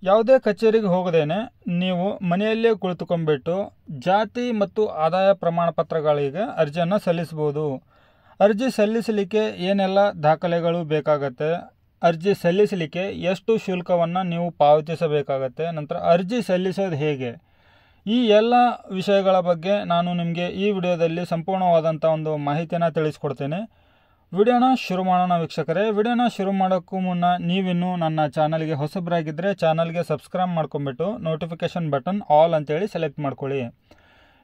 ಯಾವುದೇ ಕಚೇರಿಗೆ ಹೋಗದೇನೆ ನೀವು ಮನೆಯಲ್ಲೇ ಕುಳಿತುಕೊಂಡ್ಬಿಟ್ಟು ಜಾತಿ ಮತ್ತು ಆದಾಯ ಪ್ರಮಾಣ ಪತ್ರಗಳಿಗೆ ಅರ್ಜಿಯನ್ನು ಸಲ್ಲಿಸಬಹುದು. ಅರ್ಜಿ ಸಲ್ಲಿಸಲಿಕ್ಕೆ ಏನೆಲ್ಲ ದಾಖಲೆಗಳು ಬೇಕಾಗತ್ತೆ, ಅರ್ಜಿ ಸಲ್ಲಿಸಲಿಕ್ಕೆ ಎಷ್ಟು ಶುಲ್ಕವನ್ನು ನೀವು ಪಾವತಿಸಬೇಕಾಗತ್ತೆ, ನಂತರ ಅರ್ಜಿ ಸಲ್ಲಿಸೋದು ಹೇಗೆ, ಈ ಎಲ್ಲ ವಿಷಯಗಳ ಬಗ್ಗೆ ನಾನು ನಿಮಗೆ ಈ ವಿಡಿಯೋದಲ್ಲಿ ಸಂಪೂರ್ಣವಾದಂಥ ಒಂದು ಮಾಹಿತಿಯನ್ನು ತಿಳಿಸ್ಕೊಡ್ತೇನೆ. ವಿಡಿಯೋನ ಶುರು ಮಾಡೋಣ ವೀಕ್ಷಕರೇ. ವಿಡಿಯೋನ ಶುರು ಮಾಡೋಕ್ಕೂ ಮುನ್ನ ನೀವಿನ್ನೂ ನನ್ನ ಚಾನಲ್ಗೆ ಹೊಸಬರಾಗಿದ್ದರೆ ಚಾನಲ್ಗೆ ಸಬ್ಸ್ಕ್ರೈಬ್ ಮಾಡ್ಕೊಂಬಿಟ್ಟು ನೋಟಿಫಿಕೇಷನ್ ಬಟನ್ ಆಲ್ ಅಂತೇಳಿ ಸೆಲೆಕ್ಟ್ ಮಾಡ್ಕೊಳ್ಳಿ.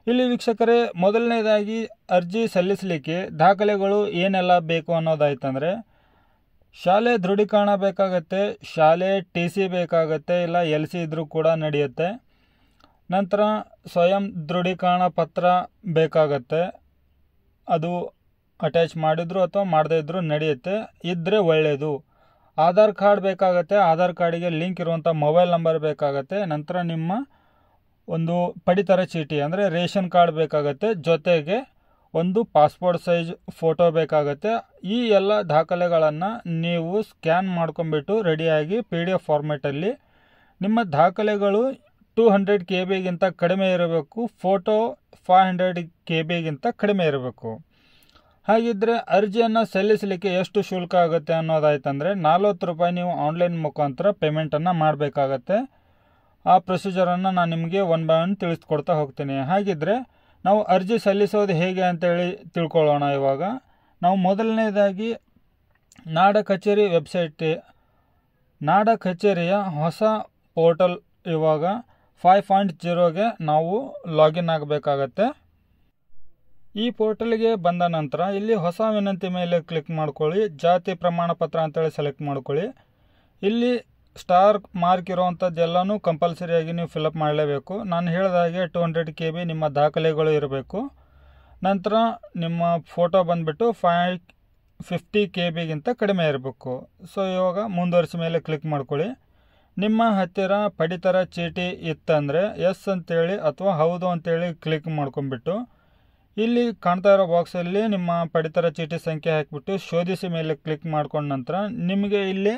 ಇಲ್ಲಿ ವೀಕ್ಷಕರೇ, ಮೊದಲನೇದಾಗಿ ಅರ್ಜಿ ಸಲ್ಲಿಸಲಿಕ್ಕೆ ದಾಖಲೆಗಳು ಏನೆಲ್ಲ ಬೇಕು ಅನ್ನೋದಾಯ್ತಂದರೆ, ಶಾಲೆ ದೃಢೀಕರಣ ಬೇಕಾಗತ್ತೆ, ಶಾಲೆ TC ಬೇಕಾಗತ್ತೆ, ಇಲ್ಲ LC ಇದ್ರೂ ಕೂಡ ನಡೆಯುತ್ತೆ. ನಂತರ ಸ್ವಯಂ ದೃಢೀಕರಣ ಪತ್ರ ಬೇಕಾಗತ್ತೆ, ಅದು ಅಟ್ಯಾಚ್ ಮಾಡಿದ್ರು ಅಥವಾ ಮಾಡದೇ ಇದ್ರೂ ನಡೆಯುತ್ತೆ, ಇದ್ದರೆ ಒಳ್ಳೆಯದು. ಆಧಾರ್ ಕಾರ್ಡ್ ಬೇಕಾಗತ್ತೆ, ಆಧಾರ್ ಕಾರ್ಡಿಗೆ ಲಿಂಕ್ ಇರುವಂಥ ಮೊಬೈಲ್ ನಂಬರ್ ಬೇಕಾಗತ್ತೆ. ನಂತರ ನಿಮ್ಮ ಒಂದು ಪಡಿತರ ಚೀಟಿ ಅಂದರೆ ರೇಷನ್ ಕಾರ್ಡ್ ಬೇಕಾಗತ್ತೆ, ಜೊತೆಗೆ ಒಂದು ಪಾಸ್ಪೋರ್ಟ್ ಸೈಜ್ ಫೋಟೋ ಬೇಕಾಗತ್ತೆ. ಈ ಎಲ್ಲ ದಾಖಲೆಗಳನ್ನು ನೀವು ಸ್ಕ್ಯಾನ್ ಮಾಡ್ಕೊಂಬಿಟ್ಟು ರೆಡಿಯಾಗಿ PDF ಫಾರ್ಮೆಟಲ್ಲಿ ನಿಮ್ಮ ದಾಖಲೆಗಳು 200 KB ಕಡಿಮೆ ಇರಬೇಕು, ಫೋಟೋ 500 KB ಕಡಿಮೆ ಇರಬೇಕು. ಹಾಗಿದ್ದರೆ ಅರ್ಜಿಯನ್ನು ಸಲ್ಲಿಸಲಿಕ್ಕೆ ಎಷ್ಟು ಶುಲ್ಕ ಆಗುತ್ತೆ ಅನ್ನೋದಾಯ್ತಂದರೆ, 40 ರೂಪಾಯಿ ನೀವು ಆನ್ಲೈನ್ ಮುಖಾಂತರ ಪೇಮೆಂಟನ್ನು ಮಾಡಬೇಕಾಗತ್ತೆ. ಆ ಪ್ರೊಸೀಜರನ್ನು ನಾನು ನಿಮಗೆ ಒನ್ ಬೈ ಒನ್ ತಿಳಿಸ್ಕೊಡ್ತಾ ಹೋಗ್ತೀನಿ. ಹಾಗಿದ್ದರೆ ನಾವು ಅರ್ಜಿ ಸಲ್ಲಿಸೋದು ಹೇಗೆ ಅಂತೇಳಿ ತಿಳ್ಕೊಳ್ಳೋಣ. ಇವಾಗ ನಾವು ಮೊದಲನೇದಾಗಿ ನಾಡ ಕಚೇರಿ ವೆಬ್ಸೈಟ್, ನಾಡ ಕಚೇರಿಯ ಹೊಸ ಪೋರ್ಟಲ್ ಇವಾಗ 5.0ಗೆ ನಾವು ಲಾಗಿನ್ ಆಗಬೇಕಾಗತ್ತೆ. ಈ ಪೋರ್ಟಲ್ಗೆ ಬಂದ ನಂತರ ಇಲ್ಲಿ ಹೊಸ ವಿನಂತಿ ಮೇಲೆ ಕ್ಲಿಕ್ ಮಾಡ್ಕೊಳ್ಳಿ, ಜಾತಿ ಪ್ರಮಾಣ ಪತ್ರ ಅಂತೇಳಿ ಸೆಲೆಕ್ಟ್ ಮಾಡ್ಕೊಳ್ಳಿ. ಇಲ್ಲಿ ಸ್ಟಾರ್ ಮಾರ್ಕ್ ಇರೋವಂಥದ್ದೆಲ್ಲನೂ ಕಂಪಲ್ಸರಿಯಾಗಿ ನೀವು ಫಿಲಪ್ ಮಾಡಲೇಬೇಕು. ನಾನು ಹೇಳಿದ ಹಾಗೆ 200 KB ನಿಮ್ಮ ದಾಖಲೆಗಳು ಇರಬೇಕು. ನಂತರ ನಿಮ್ಮ ಫೋಟೋ ಬಂದುಬಿಟ್ಟು 550 KB ಕಡಿಮೆ ಇರಬೇಕು. ಸೊ ಇವಾಗ ಮುಂದುವರಿಸಿ ಮೇಲೆ ಕ್ಲಿಕ್ ಮಾಡ್ಕೊಳ್ಳಿ. ನಿಮ್ಮ ಹತ್ತಿರ ಪಡಿತರ ಚೀಟಿ ಇತ್ತಂದರೆ ಎಸ್ ಅಂತೇಳಿ ಅಥವಾ ಹೌದು ಅಂತೇಳಿ ಕ್ಲಿಕ್ ಮಾಡ್ಕೊಂಡ್ಬಿಟ್ಟು ಇಲ್ಲಿ ಕಾಣ್ತಾ ಇರೋ ಬಾಕ್ಸಲ್ಲಿ ನಿಮ್ಮ ಪಡಿತರ ಚೀಟಿ ಸಂಖ್ಯೆ ಹಾಕಿಬಿಟ್ಟು ಶೋಧಿಸಿ ಮೇಲೆ ಕ್ಲಿಕ್ ಮಾಡ್ಕೊಂಡ ನಂತರ ನಿಮಗೆ ಇಲ್ಲಿ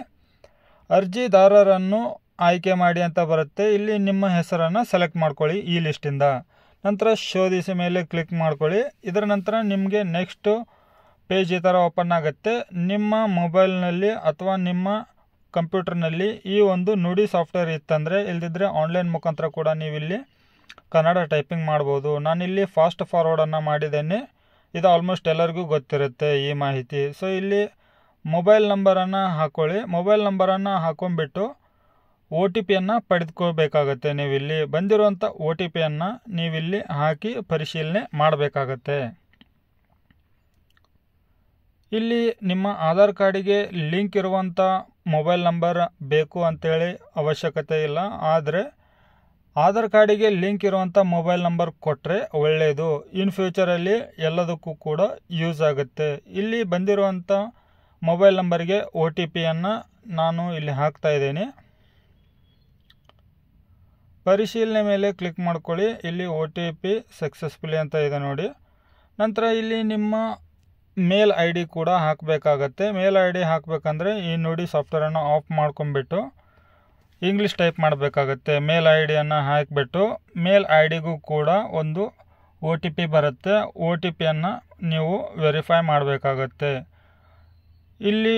ಅರ್ಜಿದಾರರನ್ನು ಆಯ್ಕೆ ಮಾಡಿ ಅಂತ ಬರುತ್ತೆ. ಇಲ್ಲಿ ನಿಮ್ಮ ಹೆಸರನ್ನು ಸೆಲೆಕ್ಟ್ ಮಾಡ್ಕೊಳ್ಳಿ ಈ ಲಿಸ್ಟಿಂದ. ನಂತರ ಶೋಧಿಸಿ ಮೇಲೆ ಕ್ಲಿಕ್ ಮಾಡ್ಕೊಳ್ಳಿ. ಇದರ ನಂತರ ನಿಮಗೆ ನೆಕ್ಸ್ಟ್ ಪೇಜ್ ಈ ಥರ ಓಪನ್ ಆಗುತ್ತೆ. ನಿಮ್ಮ ಮೊಬೈಲ್ನಲ್ಲಿ ಅಥವಾ ನಿಮ್ಮ ಕಂಪ್ಯೂಟರ್ನಲ್ಲಿ ಈ ಒಂದು ನುಡಿ ಸಾಫ್ಟ್ವೇರ್ ಇತ್ತಂದರೆ, ಇಲ್ದಿದ್ರೆ ಆನ್ಲೈನ್ ಮುಖಾಂತರ ಕೂಡ ನೀವಿಲ್ಲಿ ಕನ್ನಡ ಟೈಪಿಂಗ್ ಮಾಡ್ಬೋದು. ನಾನಿಲ್ಲಿ ಫಾಸ್ಟ್ ಫಾರ್ವರ್ಡನ್ನು ಮಾಡಿದ್ದೇನೆ. ಇದು ಆಲ್ಮೋಸ್ಟ್ ಎಲ್ಲರಿಗೂ ಗೊತ್ತಿರುತ್ತೆ ಈ ಮಾಹಿತಿ. ಸೊ ಇಲ್ಲಿ ಮೊಬೈಲ್ ನಂಬರನ್ನು ಹಾಕ್ಕೊಳ್ಳಿ. ಮೊಬೈಲ್ ನಂಬರನ್ನು ಹಾಕೊಂಡ್ಬಿಟ್ಟು OTPಯನ್ನು ಪಡೆದುಕೋಬೇಕಾಗತ್ತೆ. ನೀವಿಲ್ಲಿ ಬಂದಿರುವಂಥ OTPಯನ್ನು ನೀವಿಲ್ಲಿ ಹಾಕಿ ಪರಿಶೀಲನೆ ಮಾಡಬೇಕಾಗತ್ತೆ. ಇಲ್ಲಿ ನಿಮ್ಮ ಆಧಾರ್ ಕಾರ್ಡಿಗೆ ಲಿಂಕ್ ಇರುವಂಥ ಮೊಬೈಲ್ ನಂಬರ್ ಬೇಕು ಅಂತೇಳಿ ಅವಶ್ಯಕತೆ ಇಲ್ಲ, ಆದರೆ ಆಧಾರ್ ಕಾರ್ಡಿಗೆ ಲಿಂಕ್ ಇರುವಂಥ ಮೊಬೈಲ್ ನಂಬರ್ ಕೊಟ್ಟರೆ ಒಳ್ಳೆಯದು. ಇನ್ ಫ್ಯೂಚರಲ್ಲಿ ಎಲ್ಲದಕ್ಕೂ ಕೂಡ ಯೂಸ್ ಆಗುತ್ತೆ. ಇಲ್ಲಿ ಬಂದಿರುವಂಥ ಮೊಬೈಲ್ ನಂಬರ್ಗೆ OTPಯನ್ನು ನಾನು ಇಲ್ಲಿ ಹಾಕ್ತಾ ಇದ್ದೀನಿ. ಪರಿಶೀಲನೆ ಮೇಲೆ ಕ್ಲಿಕ್ ಮಾಡ್ಕೊಳ್ಳಿ. ಇಲ್ಲಿ OTP ಸಕ್ಸಸ್ಫುಲಿ ಅಂತ ಇದೆ ನೋಡಿ. ನಂತರ ಇಲ್ಲಿ ನಿಮ್ಮ ಮೇಲ್ ID ಕೂಡ ಹಾಕಬೇಕಾಗತ್ತೆ. ಮೇಲ್ ID ಹಾಕಬೇಕಂದ್ರೆ ಈ ನೋಡಿ ಸಾಫ್ಟ್ವೇರನ್ನು ಆಫ್ ಮಾಡ್ಕೊಂಡ್ಬಿಟ್ಟು ಇಂಗ್ಲೀಷ್ ಟೈಪ್ ಮಾಡಬೇಕಾಗತ್ತೆ. ಮೇಲ್ IDಯನ್ನು ಹಾಕಿಬಿಟ್ಟು ಮೇಲ್ IDಗೂ ಕೂಡ ಒಂದು OTP ಬರುತ್ತೆ. OTPಯನ್ನು ನೀವು ವೆರಿಫೈ ಮಾಡಬೇಕಾಗತ್ತೆ. ಇಲ್ಲಿ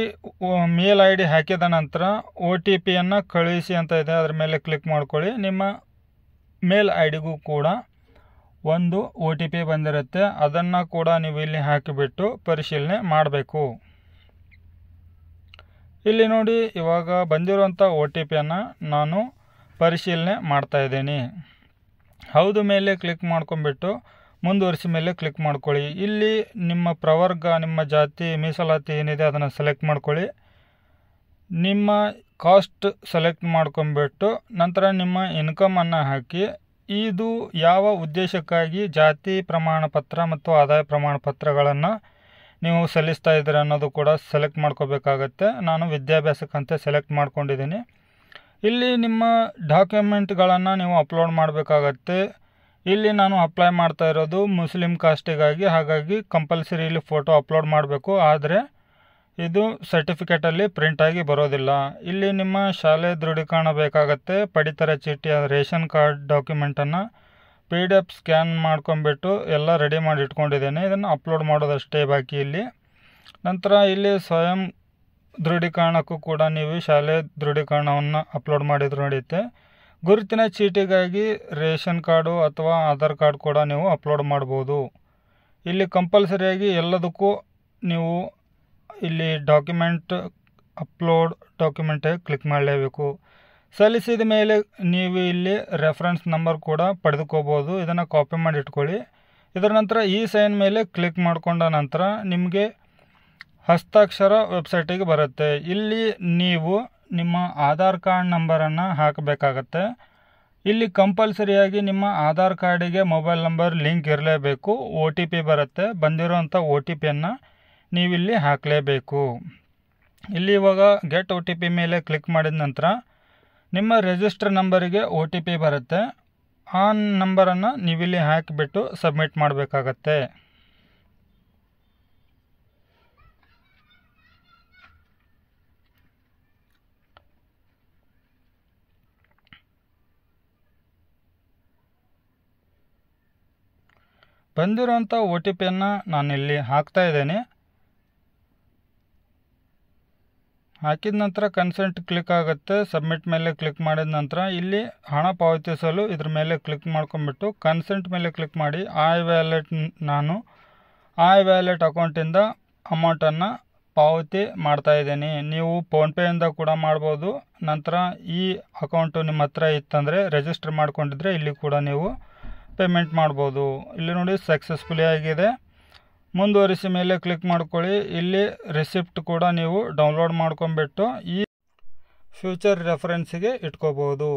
ಮೇಲ್ ID ಹಾಕಿದ ನಂತರ OTPಯನ್ನು ಕಳುಹಿಸಿ ಅಂತ ಇದೆ, ಅದರ ಮೇಲೆ ಕ್ಲಿಕ್ ಮಾಡ್ಕೊಳ್ಳಿ. ನಿಮ್ಮ ಮೇಲ್ IDಗೂ ಕೂಡ ಒಂದು OTP ಬಂದಿರುತ್ತೆ, ಅದನ್ನು ಕೂಡ ನೀವು ಇಲ್ಲಿ ಹಾಕಿಬಿಟ್ಟು ಪರಿಶೀಲನೆ ಮಾಡಬೇಕು. ಇಲ್ಲಿ ನೋಡಿ ಇವಾಗ ಬಂದಿರುವಂಥ OTPಯನ್ನು ನಾನು ಪರಿಶೀಲನೆ ಮಾಡ್ತಾ ಇದ್ದೀನಿ. ಹೌದು ಮೇಲೆ ಕ್ಲಿಕ್ ಮಾಡ್ಕೊಂಡ್ಬಿಟ್ಟು ಮುಂದುವರಿಸಿ ಮೇಲೆ ಕ್ಲಿಕ್ ಮಾಡ್ಕೊಳ್ಳಿ. ಇಲ್ಲಿ ನಿಮ್ಮ ಪ್ರವರ್ಗ, ನಿಮ್ಮ ಜಾತಿ, ಮೀಸಲಾತಿ ಏನಿದೆ ಅದನ್ನು ಸೆಲೆಕ್ಟ್ ಮಾಡ್ಕೊಳ್ಳಿ. ನಿಮ್ಮ ಕಾಸ್ಟ್ ಸೆಲೆಕ್ಟ್ ಮಾಡ್ಕೊಂಡ್ಬಿಟ್ಟು ನಂತರ ನಿಮ್ಮ ಇನ್ಕಮನ್ನು ಹಾಕಿ ಇದು ಯಾವ ಉದ್ದೇಶಕ್ಕಾಗಿ ಜಾತಿ ಪ್ರಮಾಣ ಪತ್ರ ಮತ್ತು ಆದಾಯ ಪ್ರಮಾಣ ಪತ್ರಗಳನ್ನು ನೀವು ಸಲ್ಲಿಸ್ತಾ ಇದ್ದೀರ ಅನ್ನೋದು ಕೂಡ ಸೆಲೆಕ್ಟ್ ಮಾಡ್ಕೋಬೇಕಾಗತ್ತೆ. ನಾನು ವಿದ್ಯಾಭ್ಯಾಸಕ್ಕಂತ ಸೆಲೆಕ್ಟ್ ಮಾಡ್ಕೊಂಡಿದ್ದೀನಿ. ಇಲ್ಲಿ ನಿಮ್ಮ ಡಾಕ್ಯುಮೆಂಟ್ಗಳನ್ನು ನೀವು ಅಪ್ಲೋಡ್ ಮಾಡಬೇಕಾಗತ್ತೆ. ಇಲ್ಲಿ ನಾನು ಅಪ್ಲೈ ಮಾಡ್ತಾ ಇರೋದು ಮುಸ್ಲಿಂ ಕಾಸ್ಟಿಗಾಗಿ, ಹಾಗಾಗಿ ಕಂಪಲ್ಸರಿ ಇಲ್ಲಿ ಫೋಟೋ ಅಪ್ಲೋಡ್ ಮಾಡಬೇಕು. ಆದರೆ ಇದು ಸರ್ಟಿಫಿಕೇಟಲ್ಲಿ ಪ್ರಿಂಟಾಗಿ ಬರೋದಿಲ್ಲ. ಇಲ್ಲಿ ನಿಮ್ಮ ಶಾಲೆ ದೃಢೀಕರಣ ಬೇಕಾಗತ್ತೆ. ಪಡಿತರ ಚೀಟಿಯ ರೇಷನ್ ಕಾರ್ಡ್ ಡಾಕ್ಯುಮೆಂಟನ್ನು PDF ಸ್ಕ್ಯಾನ್ ಮಾಡ್ಕೊಂಬಿಟ್ಟು ಎಲ್ಲ ರೆಡಿ ಮಾಡಿ ಇಟ್ಕೊಂಡಿದ್ದೇನೆ. ಇದನ್ನು ಅಪ್ಲೋಡ್ ಮಾಡೋದಷ್ಟೇ ಬಾಕಿ ಇಲ್ಲಿ. ನಂತರ ಇಲ್ಲಿ ಸ್ವಯಂ ದೃಢೀಕರಣಕ್ಕೂ ಕೂಡ ನೀವು ಶಾಲೆ ದೃಢೀಕರಣವನ್ನು ಅಪ್ಲೋಡ್ ಮಾಡಿದ್ರು ನಡೆಯುತ್ತೆ. ಗುರುತಿನ ಚೀಟಿಗಾಗಿ ರೇಷನ್ ಕಾರ್ಡು ಅಥವಾ ಆಧಾರ್ ಕಾರ್ಡ್ ಕೂಡ ನೀವು ಅಪ್ಲೋಡ್ ಮಾಡ್ಬೋದು. ಇಲ್ಲಿ ಕಂಪಲ್ಸರಿಯಾಗಿ ಎಲ್ಲದಕ್ಕೂ ನೀವು ಇಲ್ಲಿ ಅಪ್ಲೋಡ್ ಡಾಕ್ಯುಮೆಂಟ್ ಕ್ಲಿಕ್ ಮಾಡಲೇಬೇಕು. ಸಲ್ಲಿಸಿದ ಮೇಲೆ ನೀವು ಇಲ್ಲಿ ರೆಫರೆನ್ಸ್ ನಂಬರ್ ಕೂಡ ಪಡೆದುಕೋಬೋದು. ಇದನ್ನು ಕಾಪಿ ಮಾಡಿ ಇಟ್ಕೊಳ್ಳಿ. ಇದರ ನಂತರ ಈ ಸೈನ್ ಮೇಲೆ ಕ್ಲಿಕ್ ಮಾಡಿಕೊಂಡ ನಂತರ ನಿಮಗೆ ಹಸ್ತಾಕ್ಷರ ವೆಬ್ಸೈಟಿಗೆ ಬರುತ್ತೆ. ಇಲ್ಲಿ ನೀವು ನಿಮ್ಮ ಆಧಾರ್ ಕಾರ್ಡ್ ನಂಬರನ್ನು ಹಾಕಬೇಕಾಗತ್ತೆ. ಇಲ್ಲಿ ಕಂಪಲ್ಸರಿಯಾಗಿ ನಿಮ್ಮ ಆಧಾರ್ ಕಾರ್ಡಿಗೆ ಮೊಬೈಲ್ ನಂಬರ್ ಲಿಂಕ್ ಇರಲೇಬೇಕು. OTP ಬರುತ್ತೆ. ಬಂದಿರೋಂಥ OTPಯನ್ನು ನೀವಿಲ್ಲಿ ಹಾಕಲೇಬೇಕು. ಇಲ್ಲಿ ಇವಾಗ ಗೆಟ್ OTP ಮೇಲೆ ಕ್ಲಿಕ್ ಮಾಡಿದ ನಂತರ ನಿಮ್ಮ ರಿಜಿಸ್ಟರ್ ನಂಬರಿಗೆ OTP ಬರುತ್ತೆ. ಆ ನಂಬರನ್ನು ನೀವಿಲ್ಲಿ ಹಾಕಿಬಿಟ್ಟು ಸಬ್ಮಿಟ್ ಮಾಡಬೇಕಾಗತ್ತೆ. ಬಂದಿರೋಂಥ OTPಯನ್ನು ನಾನಿಲ್ಲಿ ಹಾಕ್ತಾ ಇದ್ದೇನೆ. ಹಾಕಿದ ನಂತರ ಕನ್ಸೆಂಟ್ ಕ್ಲಿಕ್ ಆಗುತ್ತೆ. ಸಬ್ಮಿಟ್ ಮೇಲೆ ಕ್ಲಿಕ್ ಮಾಡಿದ ನಂತರ ಇಲ್ಲಿ ಹಣ ಪಾವತಿಸಲು ಇದ್ರ ಮೇಲೆ ಕ್ಲಿಕ್ ಮಾಡ್ಕೊಂಡ್ಬಿಟ್ಟು ಕನ್ಸೆಂಟ್ ಮೇಲೆ ಕ್ಲಿಕ್ ಮಾಡಿ ನಾನು ವ್ಯಾಲೆಟ್ ಅಕೌಂಟಿಂದ ಅಮೌಂಟನ್ನು ಪಾವತಿ ಮಾಡ್ತಾ ಇದ್ದೀನಿ. ನೀವು ಫೋನ್ಪೇಯಿಂದ ಕೂಡ ಮಾಡ್ಬೋದು. ನಂತರ ಈ ಅಕೌಂಟು ನಿಮ್ಮ ಹತ್ರ ಇತ್ತಂದರೆ ರಿಜಿಸ್ಟರ್ ಮಾಡ್ಕೊಂಡಿದ್ರೆ ಇಲ್ಲಿ ಕೂಡ ನೀವು ಪೇಮೆಂಟ್ ಮಾಡ್ಬೋದು. ಇಲ್ಲಿ ನೋಡಿ ಸಕ್ಸಸ್ಫುಲಿ ಆಗಿದೆ. ಮುಂದುವರಿಸಿ ಮೇಲೆ ಕ್ಲಿಕ್ ಮಾಡ್ಕೊಳ್ಳಿ. ಇಲ್ಲಿ ರಿಸಿಪ್ಟ್ ಕೂಡ ನೀವು ಡೌನ್ಲೋಡ್ ಮಾಡ್ಕೊಂಬಿಟ್ಟು ಈ ಫ್ಯೂಚರ್ ರೆಫರೆನ್ಸಿಗೆ ಇಟ್ಕೋಬೋದು.